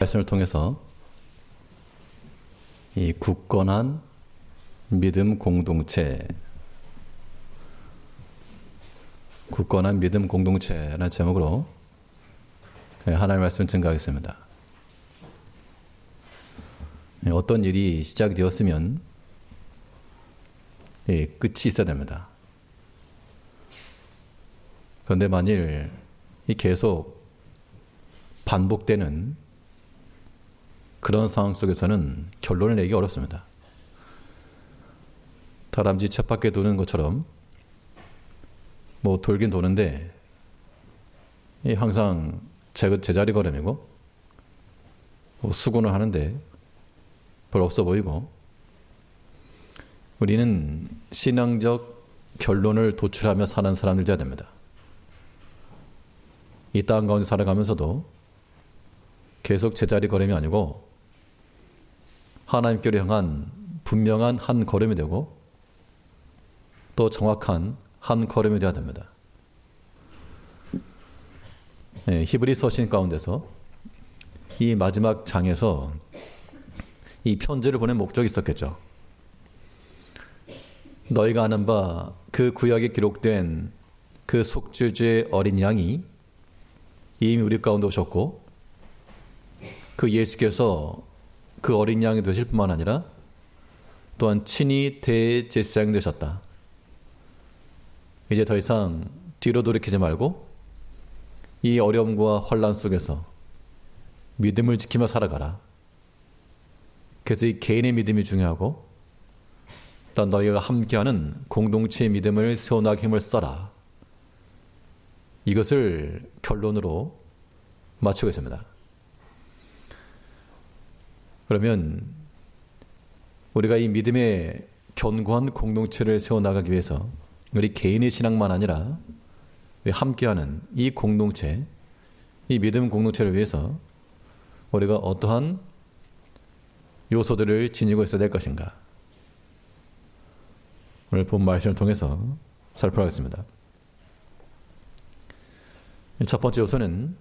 말씀을 통해서 이 굳건한 믿음 공동체라는 제목으로 하나님의 말씀을 증거하겠습니다. 어떤 일이 시작되었으면 끝이 있어야 됩니다. 그런데 만일 계속 반복되는 그런 상황 속에서는 결론을 내기 어렵습니다. 다람쥐 쳇바퀴 도는 것처럼 돌긴 도는데 항상 제자리 걸음이고 수고는 하는데 별 없어 보이고, 우리는 신앙적 결론을 도출하며 사는 사람들 되어야 됩니다. 이 땅 가운데 살아가면서도 계속 제자리 걸음이 아니고 하나님께로 향한 분명한 한 걸음이 되고 또 정확한 한 걸음이 되어야 됩니다. 히브리 서신 가운데서 이 마지막 장에서 이 편지를 보낸 목적이 있었겠죠. 너희가 아는 바 그 구약에 기록된 그 속죄주의 어린 양이 이미 우리 가운데 오셨고, 그 예수께서 그 어린 양이 되실 뿐만 아니라 또한 친히 대제사장이 되셨다. 이제 더 이상 뒤로 돌이키지 말고 이 어려움과 혼란 속에서 믿음을 지키며 살아가라. 그래서 이 개인의 믿음이 중요하고, 또 너희가 함께하는 공동체의 믿음을 세워나가기 힘을 써라. 이것을 결론으로 마치겠습니다. 그러면 우리가 이 믿음의 견고한 공동체를 세워나가기 위해서 우리 개인의 신앙만 아니라 함께하는 이 공동체, 이 믿음 공동체를 위해서 우리가 어떠한 요소들을 지니고 있어야 될 것인가, 오늘 본 말씀을 통해서 살펴보겠습니다. 첫 번째 요소는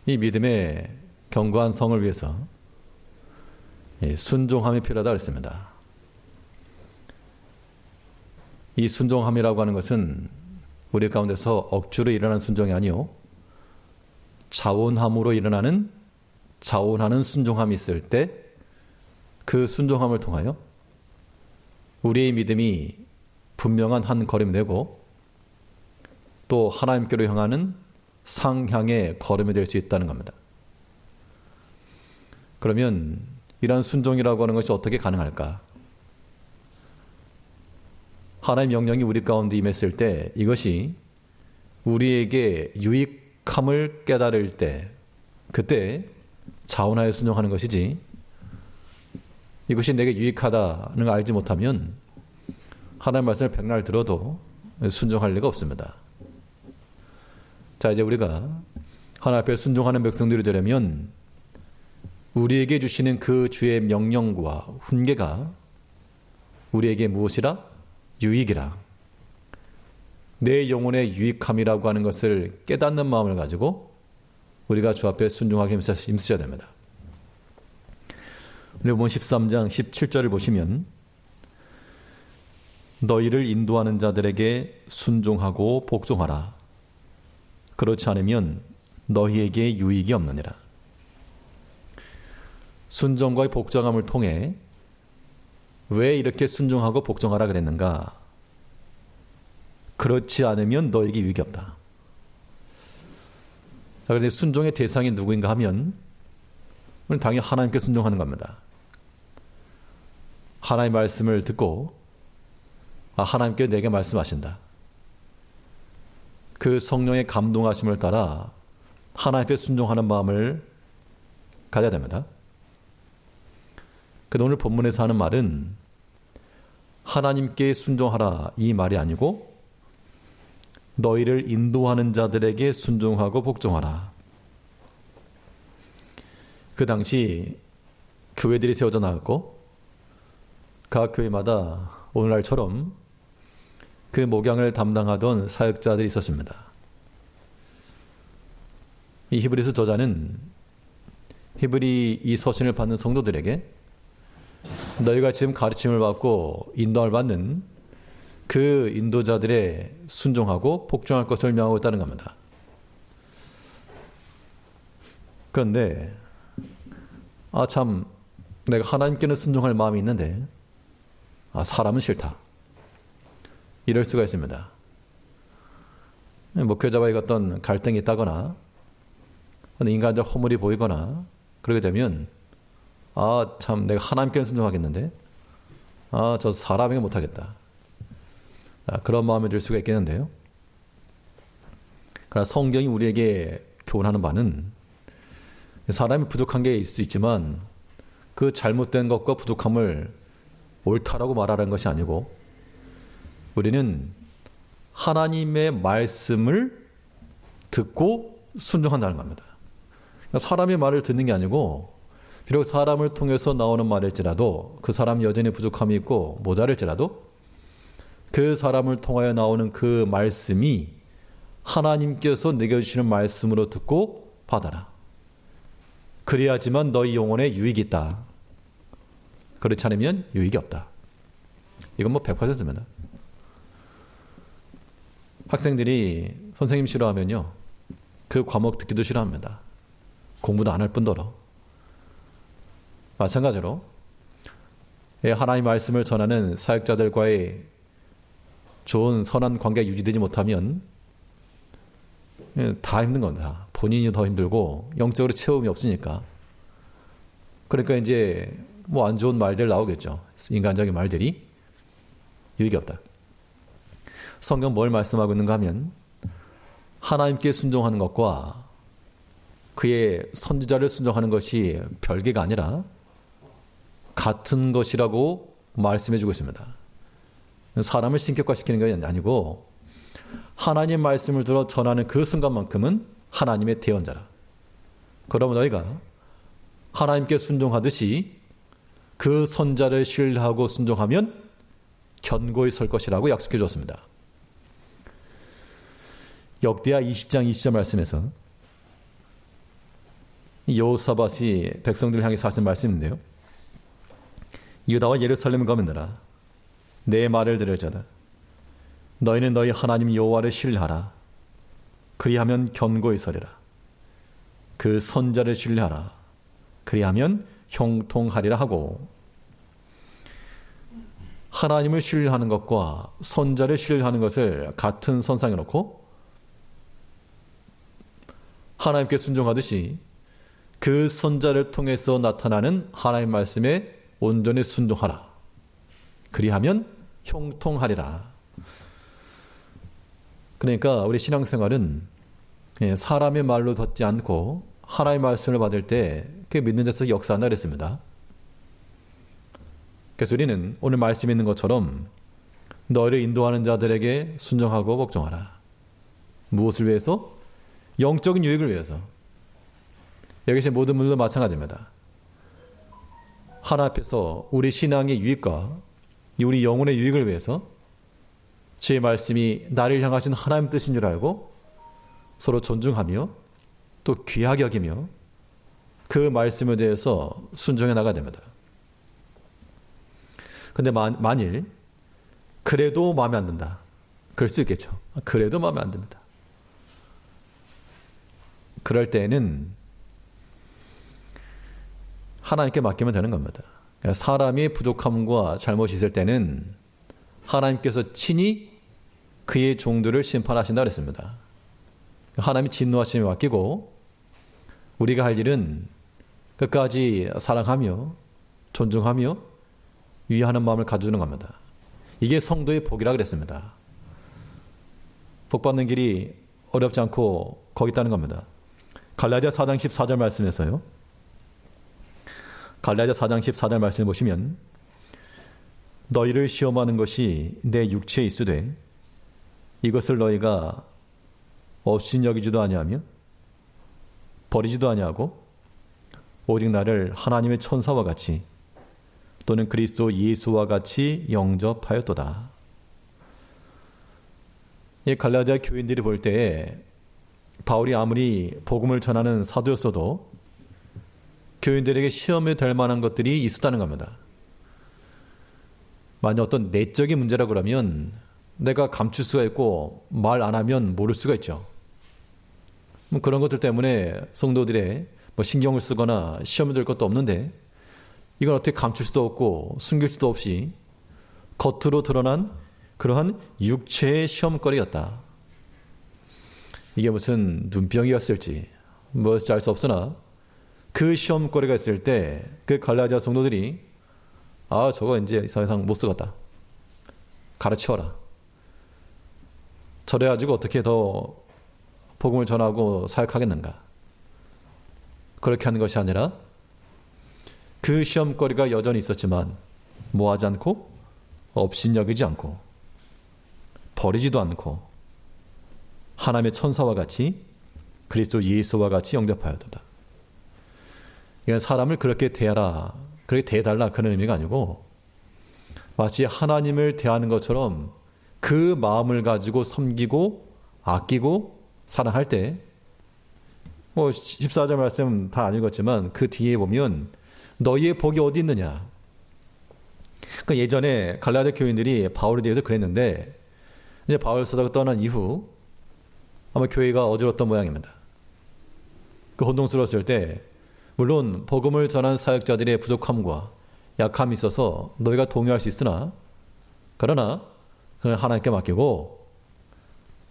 이 믿음의 견고한 성을 위해서 순종함이 필요하다고 했습니다. 이 순종함이라고 하는 것은 우리 가운데서 억지로 일어나는 순종이 아니요, 자원함으로 자원하는 순종함이 있을 때 그 순종함을 통하여 우리의 믿음이 분명한 한 걸음이 되고 또 하나님께로 향하는 상향의 걸음이 될 수 있다는 겁니다. 그러면 이러한 순종이라고 하는 것이 어떻게 가능할까? 하나님의 명령이 우리 가운데 임했을 때 이것이 우리에게 유익함을 깨달을 때, 그때 자원하여 순종하는 것이지, 이것이 내게 유익하다는 걸 알지 못하면 하나님의 말씀을 백날 들어도 순종할 리가 없습니다. 자, 이제 우리가 하나님 앞에 순종하는 백성들이 되려면 우리에게 주시는 그 주의 명령과 훈계가 우리에게 무엇이라? 유익이라. 내 영혼의 유익함이라고 하는 것을 깨닫는 마음을 가지고 우리가 주 앞에 순종하게 힘쓰셔야 됩니다. 르몬 13장 17절을 보시면 너희를 인도하는 자들에게 순종하고 복종하라. 그렇지 않으면 너희에게 유익이 없느니라. 순종과 복종함을 통해 왜 이렇게 순종하고 복종하라 그랬는가? 그렇지 않으면 너에게 유익이 없다. 자, 그런데 순종의 대상이 누구인가 하면 당연히 하나님께 순종하는 겁니다. 하나님의 말씀을 듣고 하나님께 내게 말씀하신다. 그 성령의 감동하심을 따라 하나님께 순종하는 마음을 가져야 됩니다. 그런데 오늘 본문에서 하는 말은 하나님께 순종하라 이 말이 아니고 너희를 인도하는 자들에게 순종하고 복종하라. 그 당시 교회들이 세워져 나왔고 각 교회마다 오늘날처럼 그 목양을 담당하던 사역자들이 있었습니다. 이 히브리서 저자는 히브리 이 서신을 받는 성도들에게 너희가 지금 가르침을 받고 인도를 받는 그 인도자들의 순종하고 복종할 것을 명하고 있다는 겁니다. 그런데 참 내가 하나님께는 순종할 마음이 있는데 사람은 싫다. 이럴 수가 있습니다. 목회자와의 어떤 갈등이 있다거나 인간적 허물이 보이거나 그러게 되면 참 내가 하나님께는 순종하겠는데 저 사람에게 못하겠다. 그런 마음이 들 수가 있겠는데요. 그러나 성경이 우리에게 교훈하는 바는 사람이 부족한 게 있을 수 있지만 그 잘못된 것과 부족함을 옳다라고 말하는 것이 아니고 우리는 하나님의 말씀을 듣고 순종한다는 겁니다. 그러니까 사람의 말을 듣는 게 아니고 비록 사람을 통해서 나오는 말일지라도 그 사람 여전히 부족함이 있고 모자랄지라도 그 사람을 통하여 나오는 그 말씀이 하나님께서 내게 주시는 말씀으로 듣고 받아라. 그래야지만 너희 영혼에 유익이 있다. 그렇지 않으면 유익이 없다. 이건 100%입니다. 학생들이 선생님 싫어하면요, 그 과목 듣기도 싫어합니다. 공부도 안 할 뿐더러. 마찬가지로 하나님의 말씀을 전하는 사역자들과의 좋은 선한 관계가 유지되지 못하면 다 힘든 겁니다. 본인이 더 힘들고 영적으로 채움이 없으니까. 그러니까 이제 안 좋은 말들 나오겠죠. 인간적인 말들이 유익이 없다. 성경 뭘 말씀하고 있는가 하면 하나님께 순종하는 것과 그의 선지자를 순종하는 것이 별개가 아니라 같은 것이라고 말씀해 주고 있습니다. 사람을 신격화시키는 것이 아니고 하나님 말씀을 들어 전하는 그 순간만큼은 하나님의 대언자라. 그러면 너희가 하나님께 순종하듯이 그 선자를 신뢰하고 순종하면 견고히 설 것이라고 약속해 줬습니다. 역대하 20장 20절 말씀에서 여호사밧이 백성들을 향해서 하신 말씀인데요. 유다와 예루살렘을 거민하라. 내 말을 들을 자다. 너희는 너희 하나님 여호와를 신뢰하라. 그리하면 견고히 서리라. 그 선자를 신뢰하라. 그리하면 형통하리라 하고, 하나님을 신뢰하는 것과 선자를 신뢰하는 것을 같은 선상에 놓고 하나님께 순종하듯이 그 선자를 통해서 나타나는 하나님 말씀에 온전히 순종하라. 그리하면 형통하리라. 그러니까 우리 신앙생활은 사람의 말로 듣지 않고 하나님의 말씀을 받을 때 그 믿는 자에서 역사한다 그랬습니다. 그래서 우리는 오늘 말씀에 있는 것처럼 너희를 인도하는 자들에게 순종하고 복종하라. 무엇을 위해서? 영적인 유익을 위해서. 여기 계신 모든 분들도 마찬가지입니다. 하나 앞에서 우리 신앙의 유익과 우리 영혼의 유익을 위해서 주의 말씀이 나를 향하신 하나님 뜻인 줄 알고 서로 존중하며 또 귀하게 여기며 그 말씀에 대해서 순종해 나가야 됩니다. 근데 만일 그래도 마음에 안 든다. 그럴 수 있겠죠. 그래도 마음에 안 듭니다. 그럴 때에는 하나님께 맡기면 되는 겁니다. 사람이 부족함과 잘못이 있을 때는 하나님께서 친히 그의 종들을 심판하신다 그랬습니다. 하나님이 진노하심에 맡기고 우리가 할 일은 끝까지 사랑하며 존중하며 위하는 마음을 가져주는 겁니다. 이게 성도의 복이라 그랬습니다. 복받는 길이 어렵지 않고 거기 있다는 겁니다. 갈라디아 4장 14절 말씀에서요. 갈라디아 4장 14절 말씀을 보시면 너희를 시험하는 것이 내 육체에 있으되 이것을 너희가 없인 여기지도 아니하며 버리지도 아니하고 오직 나를 하나님의 천사와 같이 또는 그리스도 예수와 같이 영접하였도다. 이 갈라디아 교인들이 볼 때에 바울이 아무리 복음을 전하는 사도였어도 교인들에게 시험이 될 만한 것들이 있었다는 겁니다. 만약 어떤 내적인 문제라 그러면 내가 감출 수가 있고 말 안 하면 모를 수가 있죠. 그런 것들 때문에 성도들의 신경을 쓰거나 시험이 될 것도 없는데 이건 어떻게 감출 수도 없고 숨길 수도 없이 겉으로 드러난 그러한 육체의 시험거리였다. 이게 무슨 눈병이었을지 무엇인지 알 수 없으나 그 시험거리가 있을 때 그 갈라디아 성도들이 저거 이제 더 이상 못 쓰겠다. 가르치워라. 저래가지고 어떻게 더 복음을 전하고 사역하겠는가. 그렇게 하는 것이 아니라 그 시험거리가 여전히 있었지만 뭐하지 않고 업신여기지 않고 버리지도 않고 하나님의 천사와 같이 그리스도 예수와 같이 영접하였도다. 이건 사람을 그렇게 대하라, 그렇게 대해달라 그런 의미가 아니고 마치 하나님을 대하는 것처럼 그 마음을 가지고 섬기고 아끼고 사랑할 때 14절 말씀 다 안 읽었지만 그 뒤에 보면 너희의 복이 어디 있느냐. 예전에 갈라디아 교인들이 바울에 대해서 그랬는데 이제 바울 사도가 떠난 이후 아마 교회가 어지럽던 모양입니다. 그 혼동스러웠을 때 물론 복음을 전한 사역자들의 부족함과 약함이 있어서 너희가 동의할 수 있으나 그러나 그건 하나님께 맡기고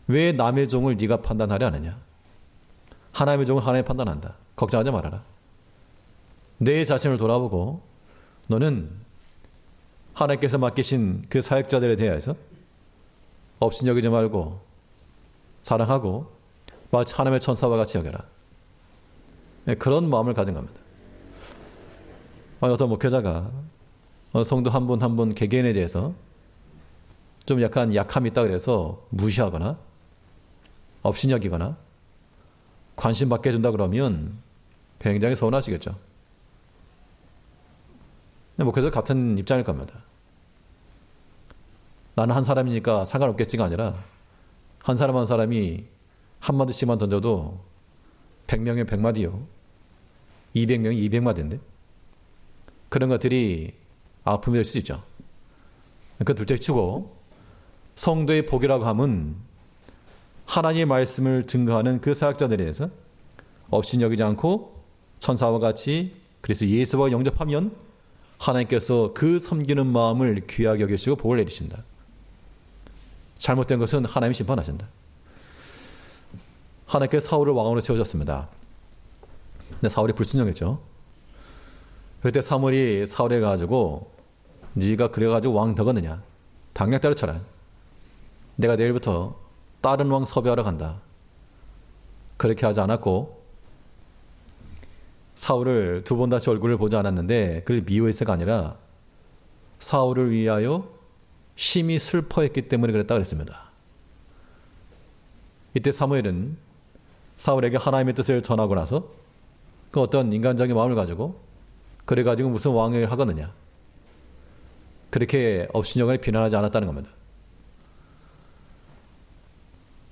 왜 남의 종을 네가 판단하려 하느냐. 하나님의 종은 하나님이 판단한다. 걱정하지 말아라. 내 자신을 돌아보고 너는 하나님께서 맡기신 그 사역자들에 대해서 업신여기지 말고 사랑하고 마치 하나님의 천사와 같이 여겨라. 그런 마음을 가진 겁니다. 어떤 목회자가 성도 한 분 한 분 개개인에 대해서 좀 약간 약함이 있다 그래서 무시하거나 업신여기거나 관심 받게 해준다 그러면 굉장히 서운하시겠죠. 목회자 같은 입장일 겁니다. 나는 한 사람이니까 상관없겠지가 아니라 한 사람 한 사람이 한마디씩만 던져도 100명이면 100마디요. 200명이 200마디인데 그런 것들이 아픔이 될 수 있죠. 그 둘째 치고 성도의 복이라고 하면 하나님의 말씀을 증거하는 그 사역자들에 대해서 업신여기지 않고 천사와 같이 그래서 예수와 영접하면 하나님께서 그 섬기는 마음을 귀하게 여기시고 복을 내리신다. 잘못된 것은 하나님이 심판하신다. 하나님께서 사울을 왕으로 세우셨습니다. 근데 사울이 불순종했죠. 그때 사무엘이 사울에 가지고 네가 그래가지고 왕 되겠느냐. 당장 때려쳐라. 내가 내일부터 다른 왕 섭외하러 간다. 그렇게 하지 않았고 사울을 두 번 다시 얼굴을 보지 않았는데 그를 미워해서가 아니라 사울을 위하여 심히 슬퍼했기 때문에 그랬다 그랬습니다. 이때 사무엘은 사울에게 하나님의 뜻을 전하고 나서 그 어떤 인간적인 마음을 가지고 그래가지고 무슨 왕을 하겠느냐. 그렇게 업신여간에 비난하지 않았다는 겁니다.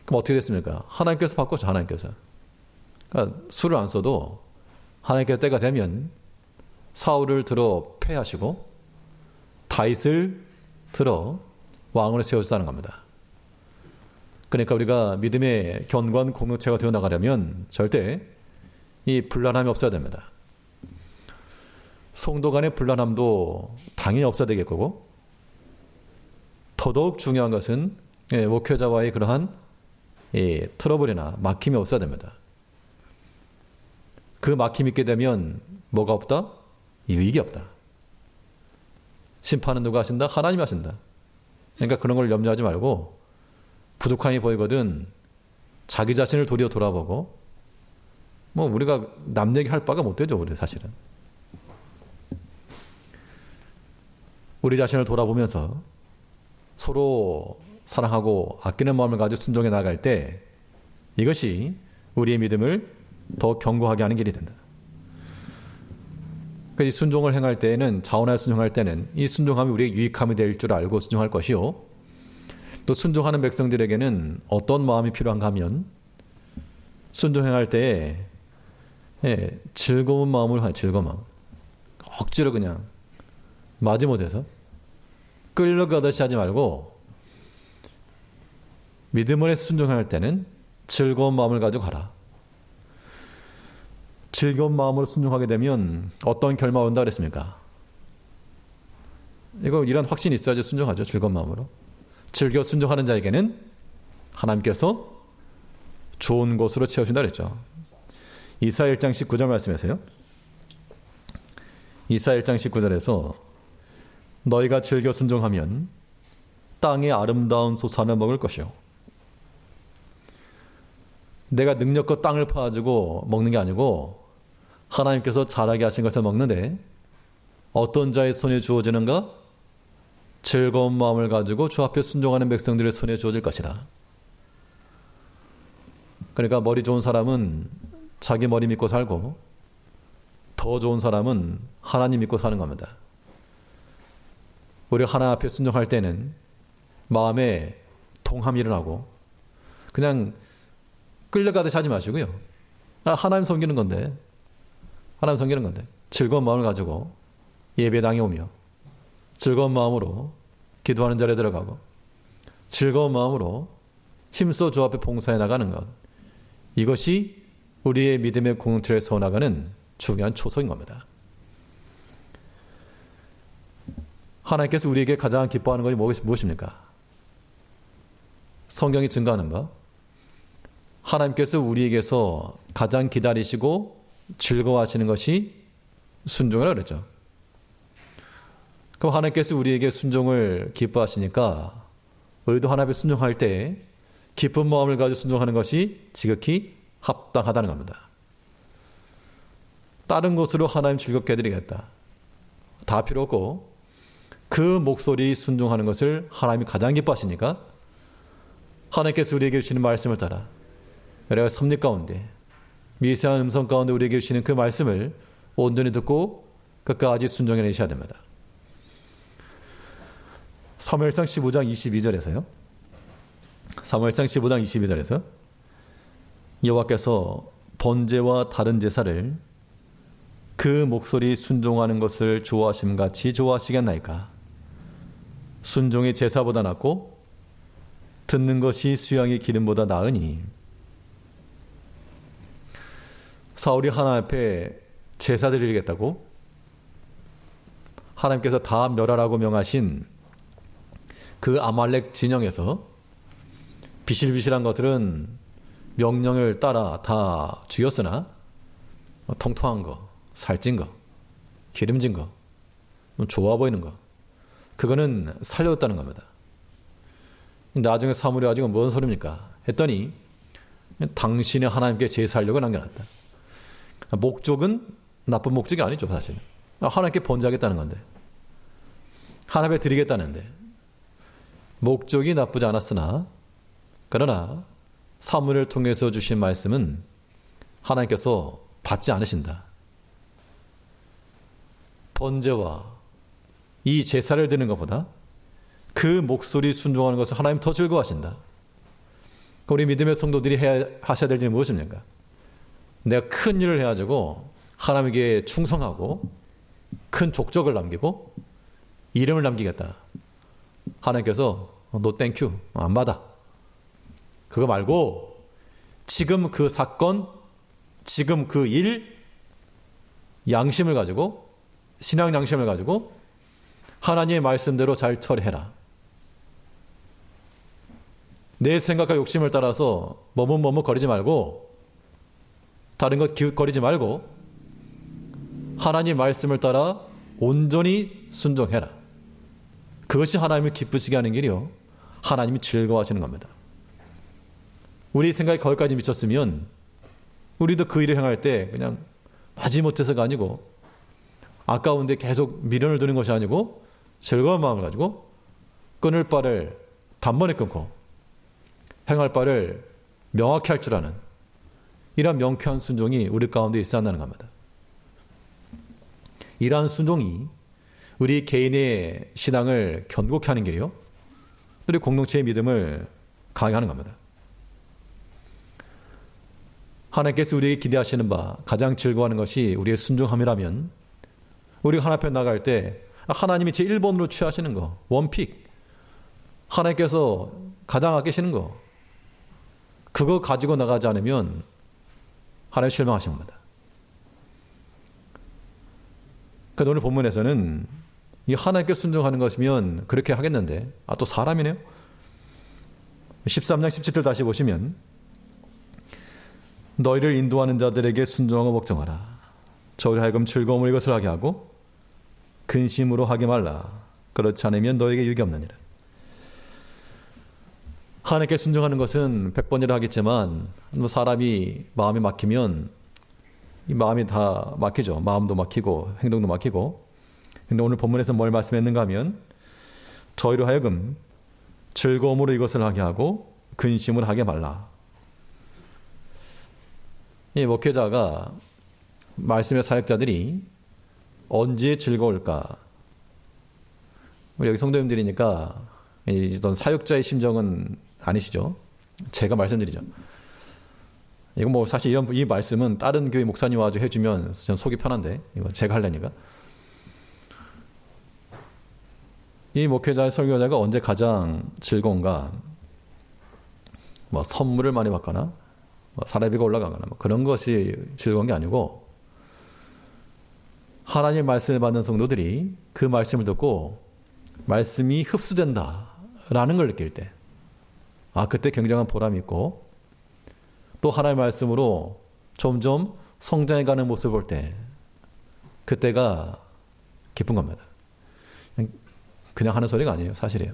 그럼 어떻게 됐습니까? 하나님께서 바꿨죠. 하나님께서. 그러니까 수를 안 써도 하나님께서 때가 되면 사울을 들어 패하시고 다윗을 들어 왕으로 세우셨다는 겁니다. 그러니까 우리가 믿음의 견고한 공동체가 되어나가려면 절대 이 불란함이 없어야 됩니다. 성도 간의 불란함도 당연히 없어야 되겠고 더더욱 중요한 것은 목회자와의 그러한 트러블이나 막힘이 없어야 됩니다. 그 막힘이 있게 되면 뭐가 없다? 유익이 없다. 심판은 누가 하신다? 하나님이 하신다. 그러니까 그런 걸 염려하지 말고 부족함이 보이거든 자기 자신을 도리어 돌아보고 우리가 남 얘기할 바가 못 되죠. 우리 사실은. 우리 자신을 돌아보면서 서로 사랑하고 아끼는 마음을 가지고 순종해 나갈 때 이것이 우리의 믿음을 더 견고하게 하는 길이 된다. 이 순종을 행할 때에는 자원하여 순종할 때는 이 순종함이 우리의 유익함이 될 줄 알고 순종할 것이요. 또 순종하는 백성들에게는 어떤 마음이 필요한가 하면 순종행할 때에 예, 즐거운 마음으로 하요. 즐거운 마음. 억지로 그냥 마지못해서 끌려가듯이 하지 말고 믿음을 해서 순종할 때는 즐거운 마음을 가지고 가라. 즐거운 마음으로 순종하게 되면 어떤 결과가 온다 그랬습니까? 이런 확신이 있어야지 순종하죠. 즐거운 마음으로. 즐겨 순종하는 자에게는 하나님께서 좋은 곳으로 채우신다 그랬죠. 이사야 1장 19절 말씀하세요. 이사야 1장 19절에서 너희가 즐겨 순종하면 땅의 아름다운 소산을 먹을 것이요. 내가 능력껏 땅을 파가지고 먹는 게 아니고 하나님께서 자라게 하신 것을 먹는데 어떤 자의 손에 주어지는가? 즐거운 마음을 가지고 주 앞에 순종하는 백성들의 손에 주어질 것이라. 그러니까 머리 좋은 사람은 자기 머리 믿고 살고 더 좋은 사람은 하나님 믿고 사는 겁니다. 우리 하나님 앞에 순종할 때는 마음에 동함이 일어나고 그냥 끌려가듯이 하지 마시고요. 하나님 섬기는 건데 즐거운 마음을 가지고 예배당에 오며 즐거운 마음으로 기도하는 자리에 들어가고 즐거운 마음으로 힘써 주 앞에 봉사해 나가는 것, 이것이 우리의 믿음의 공동체를 세워나가는 중요한 초소인 겁니다. 하나님께서 우리에게 가장 기뻐하는 것이 무엇입니까? 성경이 증거하는 바 하나님께서 우리에게서 가장 기다리시고 즐거워하시는 것이 순종이라고 그랬죠. 그럼 하나님께서 우리에게 순종을 기뻐하시니까 우리도 하나님께 순종할 때 기쁜 마음을 가지고 순종하는 것이 지극히 합당하다는 겁니다. 다른 것으로 하나님 즐겁게 해드리겠다. 다 필요 없고 그 목소리 순종하는 것을 하나님이 가장 기뻐하시니까 하나님께서 우리에게 주시는 말씀을 따라 우리가 섭리 가운데 미세한 음성 가운데 우리에게 주시는 그 말씀을 온전히 듣고 끝까지 순종해내셔야 됩니다. 사무엘상 15장 22절에서요. 사무엘상 15장 22절에서 여호와께서 번제와 다른 제사를 그 목소리 순종하는 것을 좋아하심같이 좋아하시겠나이까. 순종이 제사보다 낫고 듣는 것이 수양의 기름보다 나으니. 사울이 하나님 앞에 제사 드리겠다고 하나님께서 다 멸하라고 명하신 그 아말렉 진영에서 비실비실한 것들은 명령을 따라 다 죽였으나 통통한 거, 살찐 거, 기름진 거, 좋아 보이는 거, 그거는 살려줬다는 겁니다. 나중에 사무엘이 가지고 뭔 소리입니까? 했더니 당신의 하나님께 제사하려고 남겨놨다. 목적은 나쁜 목적이 아니죠, 사실은. 하나님께 번제하겠다는 건데, 하나님께 드리겠다는데 목적이 나쁘지 않았으나, 그러나 사무엘을 통해서 주신 말씀은 하나님께서 받지 않으신다. 번제와 이 제사를 드리는 것보다 그 목소리 순종하는 것을 하나님 더 즐거워하신다. 우리 믿음의 성도들이 하셔야 될 일은 무엇입니까? 내가 큰 일을 해가지고 하나님에게 충성하고 큰 족적을 남기고 이름을 남기겠다. 하나님께서 너 땡큐 안 받아. 그거 말고 지금 그 사건, 지금 그 일, 양심을 가지고, 신앙 양심을 가지고 하나님의 말씀대로 잘 처리해라. 내 생각과 욕심을 따라서 머뭇머뭇거리지 말고, 다른 것 기웃거리지 말고 하나님 말씀을 따라 온전히 순종해라. 그것이 하나님을 기쁘시게 하는 길이요, 하나님이 즐거워하시는 겁니다. 우리 생각이 거기까지 미쳤으면 우리도 그 일을 행할 때 그냥 마지못해서가 아니고 아까운데 계속 미련을 두는 것이 아니고 즐거운 마음을 가지고 끊을 바를 단번에 끊고 행할 바를 명확히 할 줄 아는 이러한 명쾌한 순종이 우리 가운데 있어야 한다는 겁니다. 이러한 순종이 우리 개인의 신앙을 견고케 하는 길이요, 우리 공동체의 믿음을 강하게 하는 겁니다. 하나님께서 우리에게 기대하시는 바 가장 즐거워하는 것이 우리의 순종함이라면 우리가 하나님 앞에 나갈 때 하나님이 제 1번으로 취하시는 거, 원픽, 하나님께서 가장 아끼시는 거, 그거 가지고 나가지 않으면 하나님 실망하신 겁니다. 그래서 오늘 본문에서는 이 하나님께 순종하는 것이면 그렇게 하겠는데 또 사람이네요. 13장 17절 다시 보시면 너희를 인도하는 자들에게 순종하고 복종하라. 저희를 하여금 즐거움을 이것을 하게 하고 근심으로 하게 말라. 그렇지 않으면 너에게 유익이 없느니라. 하나님께 순종하는 것은 100번이라 하겠지만 사람이 마음이 막히면 이 마음이 다 막히죠. 마음도 막히고 행동도 막히고. 근데 오늘 본문에서 뭘 말씀했는가 하면 저희로 하여금 즐거움으로 이것을 하게 하고 근심을 하게 말라. 이 목회자가 말씀의 사역자들이 언제 즐거울까? 우리 여기 성도님들이니까 이런 사역자의 심정은 아니시죠? 제가 말씀드리죠. 이거 뭐 사실 이 말씀은 다른 교회 목사님 와서 해주면 전 속이 편한데 이거 제가 하려니까. 이 목회자의 설교자가 언제 가장 즐거운가? 뭐 선물을 많이 받거나 뭐 사례비가 올라가거나 뭐 그런 것이 즐거운 게 아니고 하나님의 말씀을 받는 성도들이 그 말씀을 듣고 말씀이 흡수된다라는 걸 느낄 때 그때 굉장한 보람이 있고 또 하나님의 말씀으로 점점 성장해가는 모습을 볼 때 그때가 기쁜 겁니다. 그냥 하는 소리가 아니에요. 사실이에요.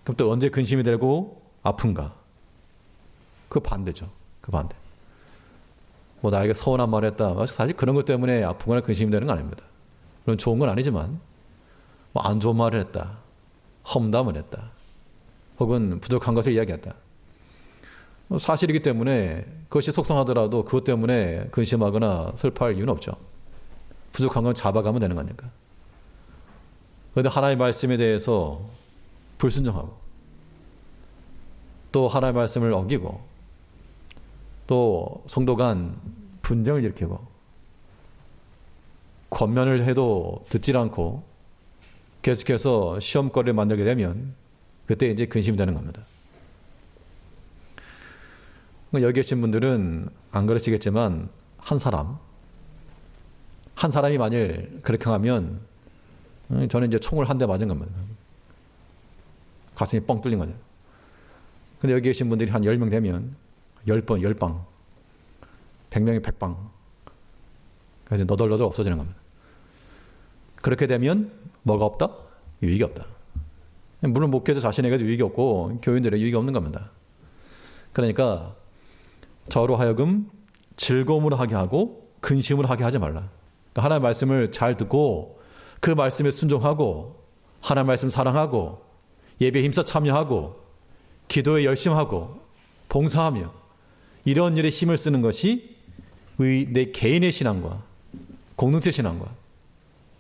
그럼 또 언제 근심이 되고 아픈가? 그 반대죠. 그 반대. 뭐 나에게 서운한 말을 했다. 사실 그런 것 때문에 아프거나 근심이 되는 거 아닙니다. 물론 좋은 건 아니지만 뭐 안 좋은 말을 했다. 험담을 했다. 혹은 부족한 것을 이야기했다. 사실이기 때문에 그것이 속상하더라도 그것 때문에 근심하거나 슬퍼할 이유는 없죠. 부족한 건 잡아가면 되는 거니까. 그런데 하나님의 말씀에 대해서 불순종하고 또 하나님의 말씀을 어기고 또 성도 간 분쟁을 일으키고 권면을 해도 듣질 않고 계속해서 시험거리를 만들게 되면 그때 이제 근심이 되는 겁니다. 여기 계신 분들은 안 그러시겠지만 한 사람이 만일 그렇게 하면 저는 이제 총을 한 대 맞은 겁니다. 가슴이 뻥 뚫린 거죠. 근데 여기 계신 분들이 한 10명 되면 10번, 10방, 100명이 100방. 그래서 너덜너덜 없어지는 겁니다. 그렇게 되면 뭐가 없다? 유익이 없다. 물론 목회자 자신에게도 유익이 없고 교인들에게 유익이 없는 겁니다. 그러니까 저로 하여금 즐거움으로 하게 하고 근심으로 하게 하지 말라. 그러니까 하나님의 말씀을 잘 듣고 그 말씀에 순종하고 하나님의 말씀 사랑하고 예배에 힘써 참여하고 기도에 열심하고 봉사하며 이런 일에 힘을 쓰는 것이 내 개인의 신앙과 공동체 신앙과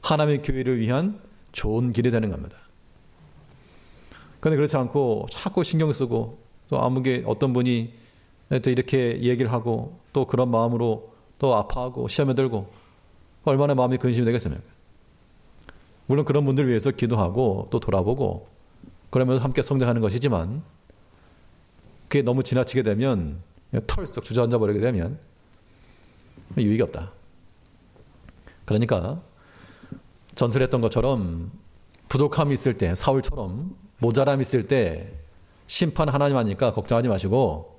하나님의 교회를 위한 좋은 길이 되는 겁니다. 그런데 그렇지 않고 자꾸 신경 쓰고 또 아무게 어떤 분이 또 이렇게 얘기를 하고 또 그런 마음으로 또 아파하고 시험에 들고 얼마나 마음이 근심이 되겠습니까? 물론 그런 분들을 위해서 기도하고 또 돌아보고 그러면서 함께 성장하는 것이지만 그게 너무 지나치게 되면 털썩 주저앉아 버리게 되면 유익이 없다. 그러니까 전설했던 것처럼 부족함이 있을 때 사울처럼 모자람이 있을 때 심판 하나님 하니까 걱정하지 마시고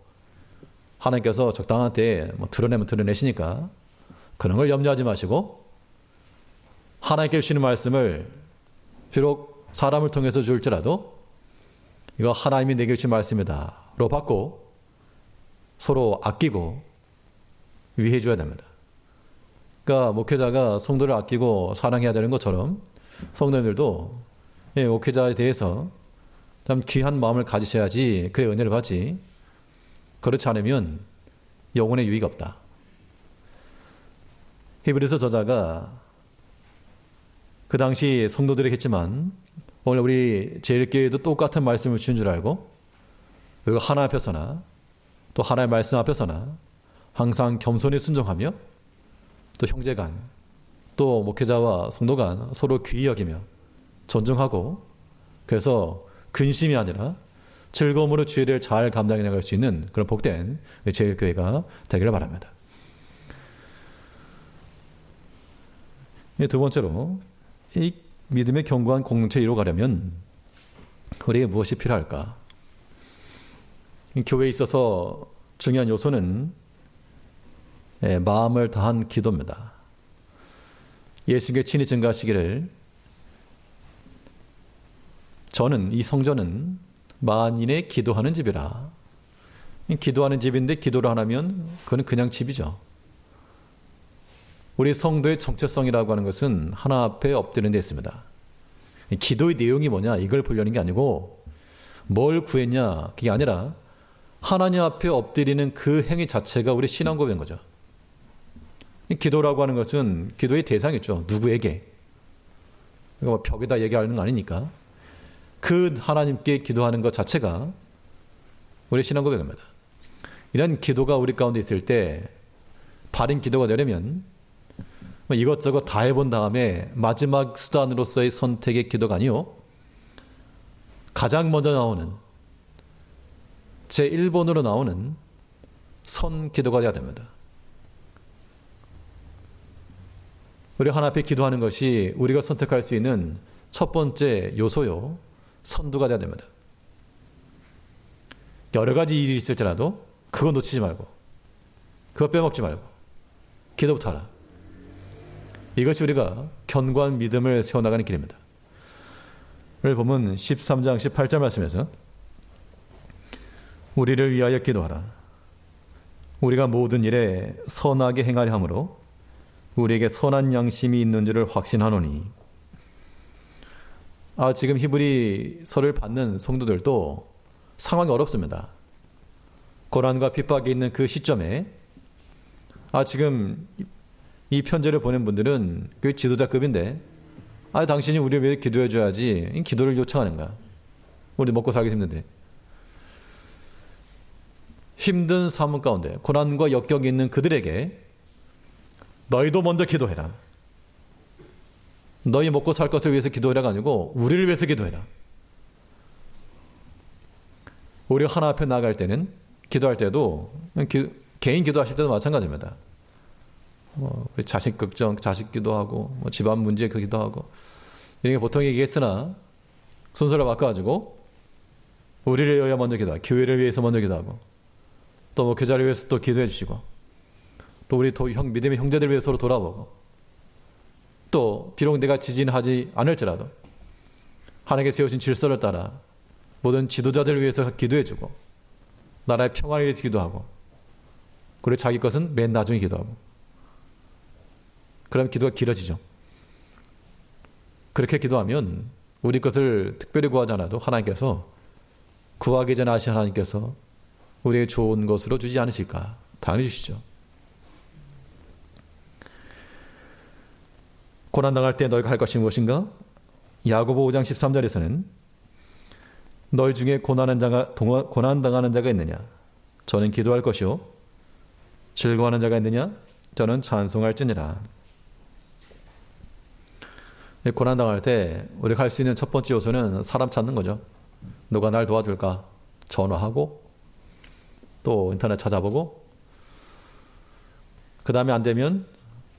하나님께서 적당한 때에 뭐 드러내면 드러내시니까 그런 걸 염려하지 마시고 하나님께 주시는 말씀을 비록 사람을 통해서 줄지라도 이거 하나님이 내게 주신 말씀이다 로 받고 서로 아끼고 위해 줘야 됩니다. 그러니까 목회자가 성도를 아끼고 사랑해야 되는 것처럼 성도님들도 목회자에 대해서 참 귀한 마음을 가지셔야지 그래 은혜를 받지. 그렇지 않으면 영혼의 유익이 없다. 히브리서 저자가 그 당시 성도들에게 했지만 오늘 우리 제일교회도 똑같은 말씀을 주신 줄 알고 그리고 하나 앞에서나 또 하나님의 말씀 앞에서나 항상 겸손히 순종하며 또 형제간 또 목회자와 성도간 서로 귀히 여기며 존중하고 그래서 근심이 아니라 즐거움으로 주의 일을 잘 감당해 나갈 수 있는 그런 복된 제일교회가 되기를 바랍니다. 두 번째로 이 믿음의 견고한 공동체 이루어가려면 우리에게 무엇이 필요할까? 교회에 있어서 중요한 요소는 마음을 다한 기도입니다. 예수님께 친히 증거하시기를 저는 이 성전은 만인의 기도하는 집이라. 기도하는 집인데 기도를 안 하면 그건 그냥 집이죠. 우리 성도의 정체성이라고 하는 것은 하나 앞에 엎드리는 데 있습니다. 기도의 내용이 뭐냐 이걸 보려는 게 아니고 뭘 구했냐 그게 아니라 하나님 앞에 엎드리는 그 행위 자체가 우리 신앙 고백인 거죠. 기도라고 하는 것은 기도의 대상이죠. 누구에게. 뭐 벽에다 얘기하는 거 아니니까. 그 하나님께 기도하는 것 자체가 우리 신앙 고백입니다. 이런 기도가 우리 가운데 있을 때 바른 기도가 되려면 이것저것 다 해본 다음에 마지막 수단으로서의 선택의 기도가 아니요. 가장 먼저 나오는 제1번으로 나오는 선 기도가 되어야 됩니다. 우리 하나님 앞에 기도하는 것이 우리가 선택할 수 있는 첫 번째 요소요. 선두가 되어야 됩니다. 여러 가지 일이 있을지라도 그거 놓치지 말고 그거 빼먹지 말고 기도부터 하라. 이것이 우리가 견고한 믿음을 세워나가는 길입니다. 오늘 보면 13장 18절 말씀에서 우리를 위하여 기도하라. 우리가 모든 일에 선하게 행하려 함으로 우리에게 선한 양심이 있는 줄을 확신하노니. 지금 히브리서를 받는 성도들도 상황이 어렵습니다. 고난과 핍박이 있는 그 시점에 지금 이 편지를 보낸 분들은 그 지도자급인데 당신이 우리를 위해 기도해 줘야지 기도를 요청하는가. 우리 먹고 살기 힘든데. 힘든 삶 가운데 고난과 역경이 있는 그들에게 너희도 먼저 기도해라. 너희 먹고 살 것을 위해서 기도해라가 아니고 우리를 위해서 기도해라. 우리 하나 앞에 나갈 때는 기도할 때도 개인 기도하실 때도 마찬가지입니다. 우리 자식 걱정, 자식 기도하고 집안 문제 기도하고 이런 게 보통 얘기했으나 순서를 바꿔가지고 우리를 위하여 먼저 기도하고 교회를 위해서 먼저 기도하고 또 목회자를 위해서 또 기도해 주시고 또 우리 믿음의 형제들을 위해서 서로 돌아보고 또 비록 내가 지진하지 않을지라도 하나님께 세우신 질서를 따라 모든 지도자들을 위해서 기도해주고 나라의 평화를 위해서 기도하고 그리고 자기 것은 맨 나중에 기도하고 그럼 기도가 길어지죠. 그렇게 기도하면 우리 것을 특별히 구하지 않아도 하나님께서 구하기 전에 아신 하나님께서 우리에게 좋은 것으로 주지 않으실까? 당연히 주시죠. 고난당할 때 너희가 할 것이 무엇인가? 야고보 5장 13절에서는 너희 중에 고난당하는 자가 있느냐? 저는 기도할 것이요. 즐거워하는 자가 있느냐? 저는 찬송할지니라. 고난당할 때 우리가 할 수 있는 첫 번째 요소는 사람 찾는 거죠. 누가 날 도와줄까? 전화하고 또 인터넷 찾아보고 그 다음에 안 되면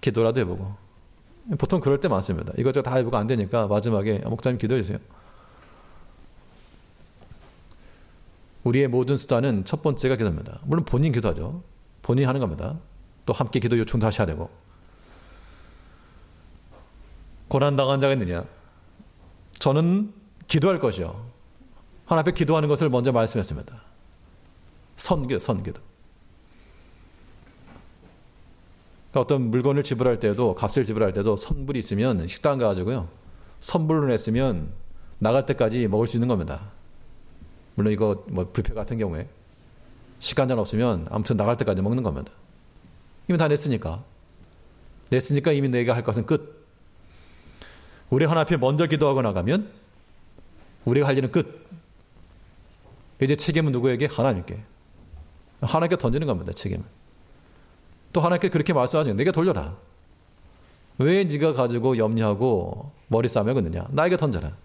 기도라도 해보고 보통 그럴 때 많습니다. 이것저것 다 해보고 안 되니까 마지막에 목사님 기도해 주세요. 우리의 모든 수단은 첫 번째가 기도입니다. 물론 본인 기도하죠. 본인이 하는 겁니다. 또 함께 기도 요청도 하셔야 되고. 고난당한 자가 있느냐? 저는 기도할 것이요. 하나님 앞에 기도하는 것을 먼저 말씀했습니다. 선기도. 그러니까 어떤 물건을 지불할 때도 값을 지불할 때도 선불이 있으면 식당 가가지고요. 선불로 냈으면 나갈 때까지 먹을 수 있는 겁니다. 물론 이거 뷔페 같은 경우에 시간장 없으면 아무튼 나갈 때까지 먹는 겁니다. 이미 다 냈으니까 이미 내가 할 것은 끝. 우리 하나 앞에 먼저 기도하고 나가면 우리가 할 일은 끝. 이제 책임은 누구에게? 하나님께. 하나님께 던지는 겁니다. 책임을. 또 하나님께 그렇게 말씀하시는 내게 돌려라. 왜 네가 가지고 염려하고 머리 싸매 걷느냐. 나에게 던져라.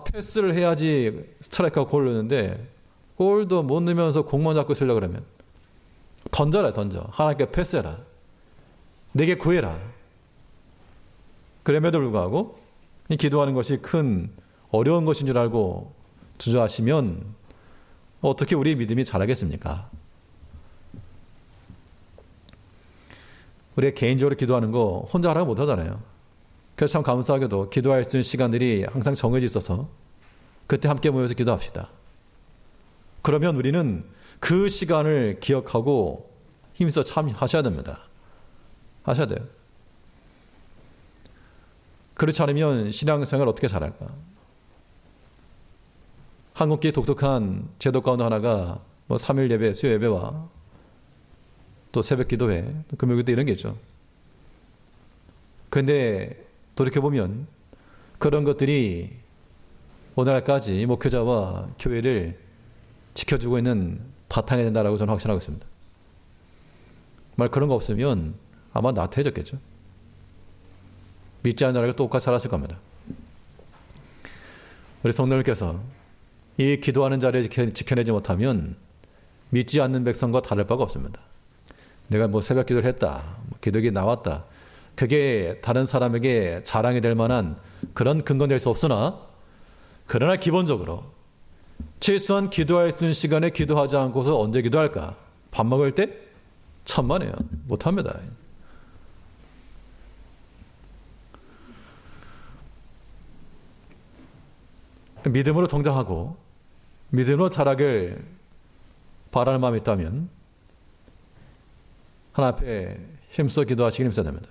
패스를 해야지 스트라이크가 골 넣는데 골도 못 넣으면서 공만 잡고 있으려고 그러면 던져라. 하나님께 패스해라. 내게 구해라. 그럼에도 불구하고 이 기도하는 것이 큰 어려운 것인 줄 알고 주저하시면 어떻게 우리 믿음이 자라겠습니까? 우리가 개인적으로 기도하는 거 혼자 하라고 못 하잖아요. 그래서 참 감사하게도 기도할 수 있는 시간들이 항상 정해져 있어서 그때 함께 모여서 기도합시다. 그러면 우리는 그 시간을 기억하고 힘써 참여하셔야 됩니다. 하셔야 돼요. 그렇지 않으면 신앙생활 어떻게 잘할까? 한국기 독특한 제도 가운데 하나가 3일 예배, 수요 예배와 또 새벽 기도회, 금요기도 이런 게 있죠. 근데 돌이켜보면 그런 것들이 오늘날까지 목회자와 교회를 지켜주고 있는 바탕이 된다라고 저는 확신하고 있습니다. 그런 거 없으면 아마 나태해졌겠죠. 믿지 않는 자가 똑같이 살았을 겁니다. 우리 성도님께서 이 기도하는 자리에 지켜내지 못하면 믿지 않는 백성과 다를 바가 없습니다. 내가 새벽 기도를 했다, 기도기 나왔다. 그게 다른 사람에게 자랑이 될 만한 그런 근거는 될 수 없으나 그러나 기본적으로 최소한 기도할 수 있는 시간에 기도하지 않고서 언제 기도할까? 밥 먹을 때? 천만에요. 못합니다. 믿음으로 성장하고 믿음으로 자라길 바라는 마음이 있다면 하나님 앞에 힘써 기도하시길 힘써야 됩니다.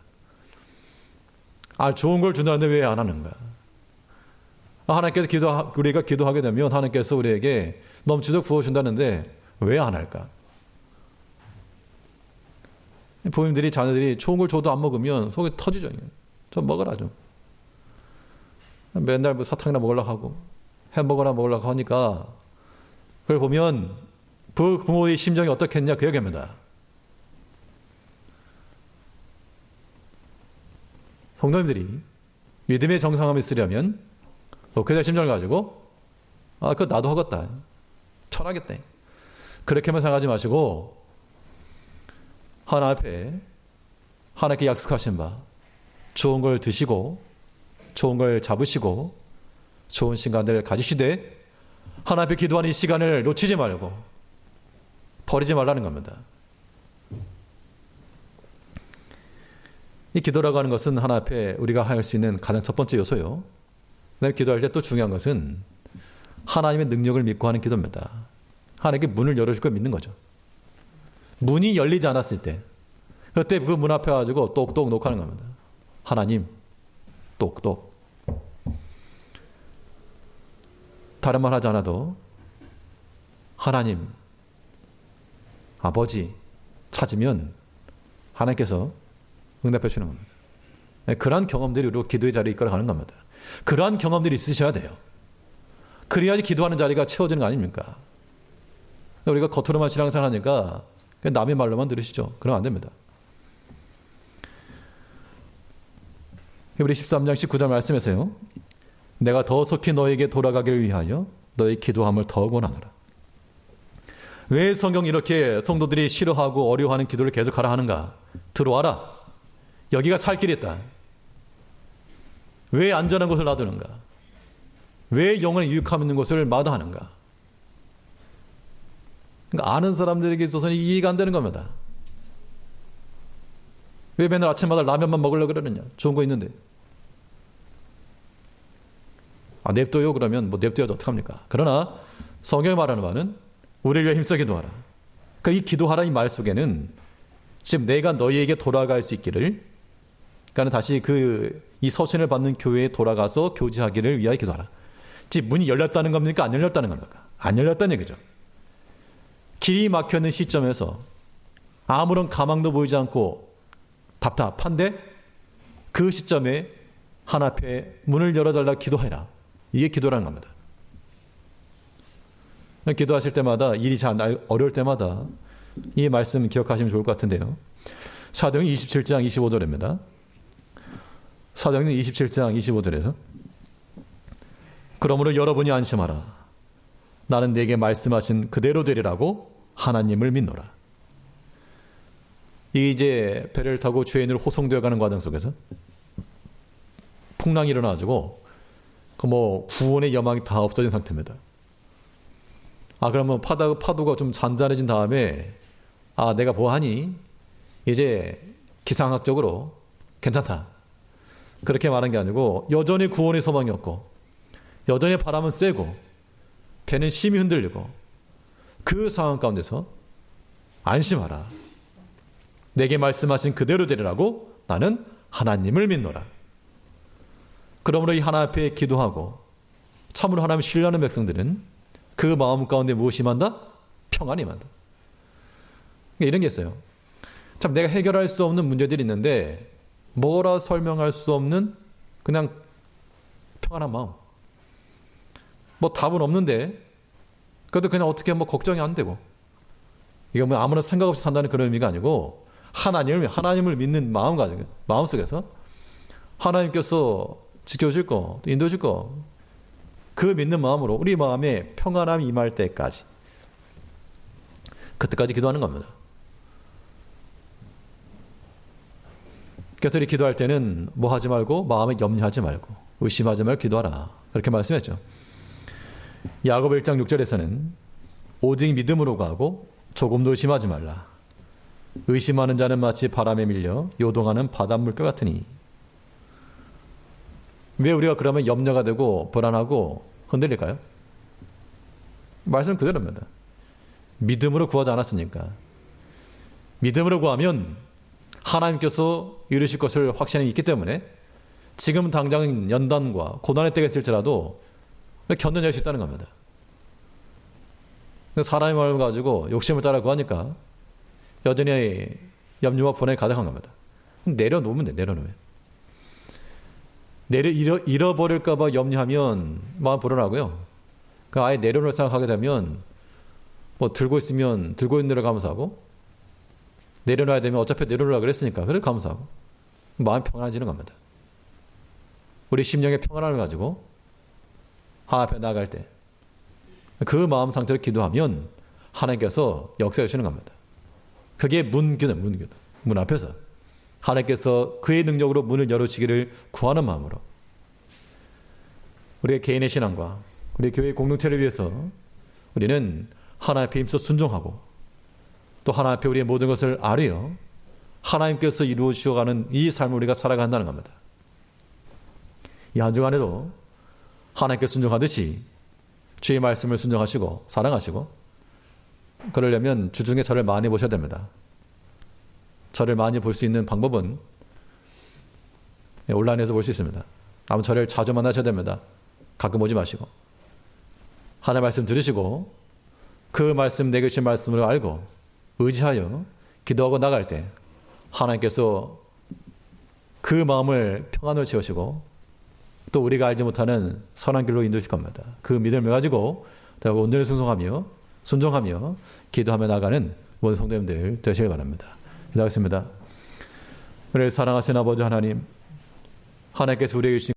좋은 걸 준다는데 왜 안 하는가? 하나님께서 우리가 기도하게 되면 하나님께서 우리에게 넘치도록 부어준다는데 왜 안 할까? 부모님들이 자녀들이 좋은 걸 줘도 안 먹으면 속이 터지죠. 좀 먹어라 좀. 맨날 사탕이나 먹으려고 하고 햄버거나 먹으려고 하니까 그걸 보면 그 부모의 심정이 어떻겠냐 그 얘기입니다. 성도님들이 믿음의 정상함이 있으려면 목회자의 심정을 가지고 그거 나도 하겠다. 편하겠다. 그렇게만 생각하지 마시고 하나 앞에 하나님께 약속하신 바 좋은 걸 드시고 좋은 걸 잡으시고 좋은 시간들을 가지시되 하나 앞에 기도하는 이 시간을 놓치지 말고 버리지 말라는 겁니다. 이 기도라고 하는 것은 하나 앞에 우리가 할 수 있는 가장 첫 번째 요소요. 그다음에 기도할 때 또 중요한 것은 하나님의 능력을 믿고 하는 기도입니다. 하나님께 문을 열어줄 걸 믿는 거죠. 문이 열리지 않았을 때 그때 그 문 앞에 가지고 똑똑 녹화하는 겁니다. 하나님 똑똑. 다른 말 하지 않아도 하나님 아버지 찾으면 하나님께서 응답해 주시는 겁니다. 그러한 경험들이 우리 기도의 자리에 이끌어가는 겁니다. 그러한 경험들이 있으셔야 돼요. 그래야지 기도하는 자리가 채워지는 거 아닙니까? 우리가 겉으로만 신앙생활 하니까 남의 말로만 들으시죠. 그러면 안 됩니다. 우리 13장 19절 말씀에서요. 내가 더 속히 너에게 돌아가기를 위하여 너의 기도함을 더 원하노라. 왜 성경이 이렇게 성도들이 싫어하고 어려워하는 기도를 계속하라 하는가? 들어와라. 여기가 살 길이 있다. 왜 안전한 곳을 놔두는가? 왜 영혼에 유익함 있는 곳을 마다하는가? 그러니까 아는 사람들에게 있어서는 이해가 안 되는 겁니다. 왜 맨날 아침마다 라면만 먹으려고 그러느냐? 좋은 거 있는데. 냅둬요 그러면 냅둬야지 어떡합니까? 그러나 성경이 말하는 바는 우리를 위해 힘써 기도하라. 그러니까 이 기도하라 이 말 속에는 지금 내가 너희에게 돌아갈 수 있기를, 그러니까 다시 이 서신을 받는 교회에 돌아가서 교제하기를 위하여 기도하라. 지금 문이 열렸다는 겁니까? 안 열렸다는 겁니까? 안 열렸다는 얘기죠. 길이 막혀있는 시점에서 아무런 가망도 보이지 않고 답답한데 그 시점에 하나 앞에 문을 열어달라 기도해라. 이게 기도라는 겁니다. 기도하실 때마다 일이 잘 어려울 때마다 이 말씀 기억하시면 좋을 것 같은데요. 사도행전 27장 25절입니다. 사도행전 27장 25절에서 그러므로 여러분이 안심하라. 나는 내게 말씀하신 그대로 되리라고 하나님을 믿노라. 이제 배를 타고 죄인으로 호송되어 가는 과정 속에서 풍랑이 일어나가지고 구원의 여망이 다 없어진 상태입니다. 그러면 파도가 좀 잔잔해진 다음에 내가 뭐하니? 이제 기상학적으로 괜찮다. 그렇게 말한 게 아니고 여전히 구원의 소망이 없고 여전히 바람은 세고 배는 심히 흔들리고 그 상황 가운데서 안심하라. 내게 말씀하신 그대로 되리라고 나는 하나님을 믿노라. 그러므로 이 하나님 앞에 기도하고 참으로 하나님을 신뢰하는 백성들은 그 마음 가운데 무엇이 임한다? 평안이 임한다. 이런 게 있어요. 참 내가 해결할 수 없는 문제들이 있는데 뭐라 설명할 수 없는 그냥 평안한 마음. 답은 없는데 그래도 그냥 어떻게 걱정이 안 되고 이거 아무런 생각 없이 산다는 그런 의미가 아니고 하나님을 믿는 마음 속에서 하나님께서 지켜주실 거, 인도주실 거, 그 믿는 마음으로 우리 마음에 평안함이 임할 때까지 그때까지 기도하는 겁니다. 그래서 우리 기도할 때는 뭐 하지 말고 마음에 염려하지 말고 의심하지 말고 기도하라. 그렇게 말씀했죠. 야고보 1장 6절에서는 오직 믿음으로 가고 조금도 의심하지 말라. 의심하는 자는 마치 바람에 밀려 요동하는 바닷물결 같으니. 왜 우리가 그러면 염려가 되고 불안하고 흔들릴까요? 말씀 그대로입니다. 믿음으로 구하지 않았으니까. 믿음으로 구하면 하나님께서 이루실 것을 확신이 있기 때문에 지금 당장 연단과 고난의 때가 있을지라도 견뎌낼 수 있다는 겁니다. 사람의 마음을 가지고 욕심을 따라 구하니까 여전히 염려와 불안이 가득한 겁니다. 내려놓으면 돼. 잃어버릴까봐 염려하면 마음 불안하고요. 아예 내려놓을 생각하게 되면 들고 있으면 들고 있는 대로 감사하고 내려놔야 되면 어차피 내려놓으려고 그랬으니까 그래 감사하고 마음이 평안해지는 겁니다. 우리 심령의 평안함을 가지고 하나님 앞에 나아갈 때 그 마음 상태로 기도하면 하나님께서 역사해 주시는 겁니다. 그게 문 앞에서 하나님께서 그의 능력으로 문을 열어주기를 구하는 마음으로 우리의 개인의 신앙과 우리 교회 공동체를 위해서 우리는 하나님 앞에 힘써 순종하고 또 하나님 앞에 우리의 모든 것을 아뢰어 하나님께서 이루어 주셔가는 이 삶을 우리가 살아간다는 겁니다. 이 한 주간에도 하나님께 순종하듯이 주의 말씀을 순종하시고 사랑하시고 그러려면 주중에 저를 많이 보셔야 됩니다. 저를 많이 볼 수 있는 방법은 온라인에서 볼 수 있습니다. 아마 저를 자주 만나셔야 됩니다. 가끔 오지 마시고 하나님 말씀 들으시고 그 말씀 내게 주신 말씀을 알고 의지하여 기도하고 나갈 때 하나님께서 그 마음을 평안으로 채우시고 또 우리가 알지 못하는 선한 길로 인도하실 겁니다. 그 믿음을 가지고 온전히 순종하며 기도하며 나가는 모든 성도님들 되시길 바랍니다. 기도하겠습니다. 우리를 사랑하신 아버지 하나님, 하나님께서 우리에게 주신